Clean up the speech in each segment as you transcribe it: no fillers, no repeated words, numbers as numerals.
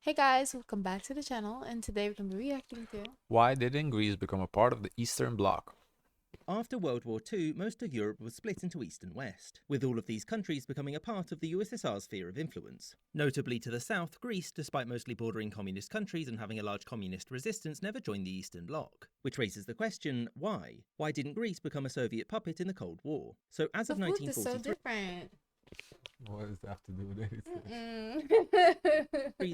Hey guys, welcome back to the channel, and today we're going to be reacting to Why didn't Greece become a part of the Eastern Bloc? After World War II, most of Europe was split into East and West, with all of these countries becoming a part of the USSR's sphere of influence. Notably to the south, Greece, despite mostly bordering communist countries and having a large communist resistance, never joined the Eastern Bloc. Which raises the question, why? Why didn't Greece become a Soviet puppet in the Cold War? So as the of food is so 1943, different. What does that have to do with anything?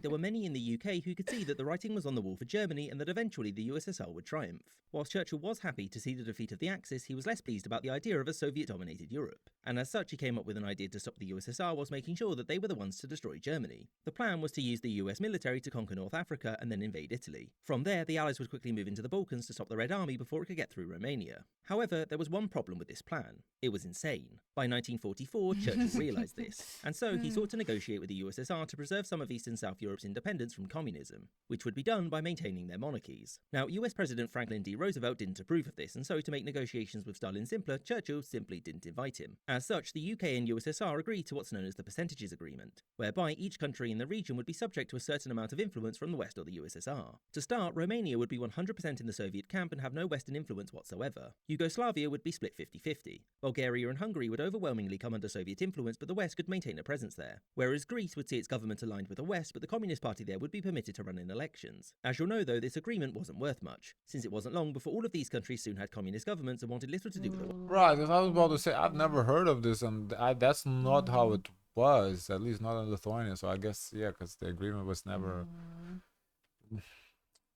there were many in the UK who could see that the writing was on the wall for Germany and that eventually the USSR would triumph. Whilst Churchill was happy to see the defeat of the Axis, he was less pleased about the idea of a Soviet-dominated Europe. And as such, he came up with an idea to stop the USSR whilst making sure that they were the ones to destroy Germany. The plan was to use the US military to conquer North Africa and then invade Italy. From there, the Allies would quickly move into the Balkans to stop the Red Army before it could get through Romania. However, there was one problem with this plan. It was insane. By 1944, Churchill realised this, and so he sought to negotiate with the USSR to preserve some of East and South Europe's independence from communism, which would be done by maintaining their monarchies. Now, US President Franklin D. Roosevelt didn't approve of this, and so to make negotiations with Stalin simpler, Churchill simply didn't invite him. As such, the UK and USSR agreed to what's known as the Percentages Agreement, whereby each country in the region would be subject to a certain amount of influence from the West or the USSR. To start, Romania would be 100% in the Soviet camp and have no Western influence whatsoever. Yugoslavia would be split 50-50. Bulgaria and Hungary would overwhelmingly come under Soviet influence, but the West could maintain a presence there. Whereas Greece would see its government aligned with the West, but the Communist Party there would be permitted to run in elections. As you'll know though, this agreement wasn't worth much, since it wasn't long before all of these countries soon had communist governments and wanted little to do with the Right, as I was about to say, I've never heard of this, and that's not how it was, at least not in Lithuania. So I guess, yeah, because the agreement was never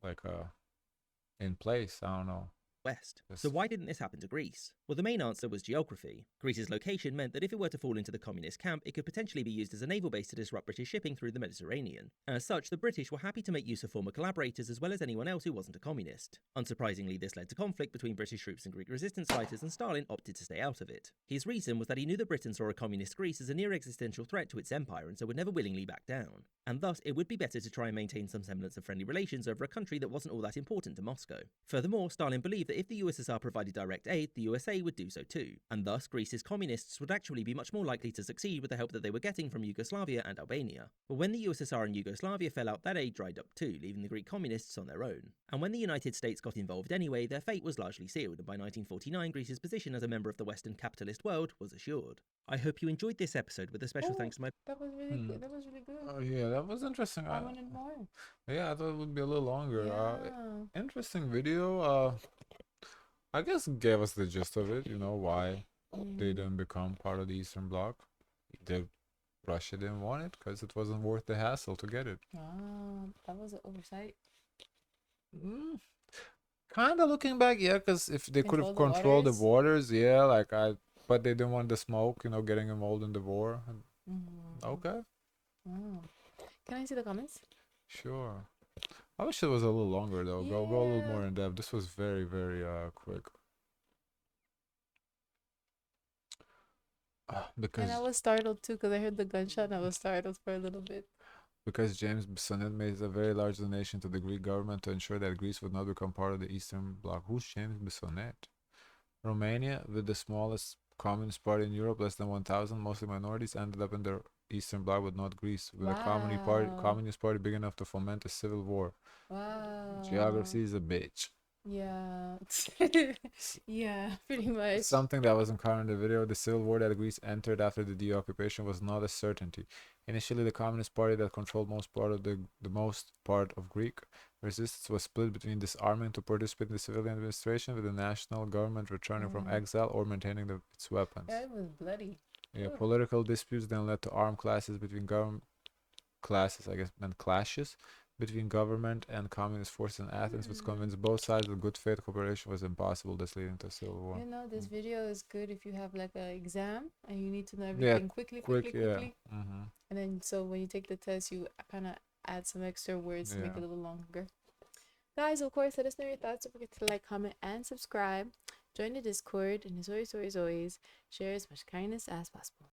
like in place. I don't know. West. So why didn't this happen to Greece? Well, the main answer was geography. Greece's location meant that if it were to fall into the communist camp, it could potentially be used as a naval base to disrupt British shipping through the Mediterranean. As such, the British were happy to make use of former collaborators as well as anyone else who wasn't a communist. Unsurprisingly, this led to conflict between British troops and Greek resistance fighters, and Stalin opted to stay out of it. His reason was that he knew that Britain saw a communist Greece as a near existential threat to its empire and so would never willingly back down. And thus, it would be better to try and maintain some semblance of friendly relations over a country that wasn't all that important to Moscow. Furthermore, Stalin believed that if the USSR provided direct aid, the USA would do so too, and thus Greece's communists would actually be much more likely to succeed with the help that they were getting from Yugoslavia and Albania. But when the USSR and Yugoslavia fell out, that aid dried up too, leaving the Greek communists on their own. And when the United States got involved anyway, their fate was largely sealed, and by 1949 Greece's position as a member of the Western capitalist world was assured. I hope you enjoyed this episode, with a special thanks to my... That was really good. That was really good. Oh yeah, that was interesting. I wanted more. Yeah, I thought it would be a little longer. Yeah. Interesting video. I guess gave us the gist of it. You know why they didn't become part of the Eastern Bloc. Russia didn't want it because it wasn't worth the hassle to get it. That was an oversight. Mm, kind of looking back, yeah, because if they could have Control the controlled the waters. borders, yeah, but they didn't want the smoke, getting involved in the war. Okay, Can I see the comments? sure. I wish it was a little longer though. Go a little more Yeah. in depth. This was very, very quick. And I Because was startled too because I heard the gunshot and I was startled for a little bit. James Bissonnet made a very large donation to the Greek government to ensure that Greece would not become part of the Eastern Bloc. Who's James Bissonnet? Romania, with the smallest communist party in Europe, less than 1,000, mostly minorities, ended up in the Eastern Bloc, but not Greece, with a communist party big enough to foment a civil war. Wow. Geography is a bitch. Yeah. Yeah, pretty much. Something that wasn't covered in the video, the civil war that Greece entered after the deoccupation was not a certainty. Initially, the Communist Party that controlled most part of Greek resistance was split between disarming to participate in the civilian administration, with the national government returning from exile or maintaining its weapons. Yeah, it was bloody. Yeah, political disputes then led to armed clashes between and clashes between government and communist forces in Athens, which convinced both sides that good faith cooperation was impossible, thus leading to a civil war. You know, this video is good if you have like an exam and you need to know everything quickly. And then so when you take the test, you kind of add some extra words to make it a little longer. Guys, of course, let us know your thoughts. Don't forget to like, comment, and subscribe. Join the Discord, and as always, share as much kindness as possible.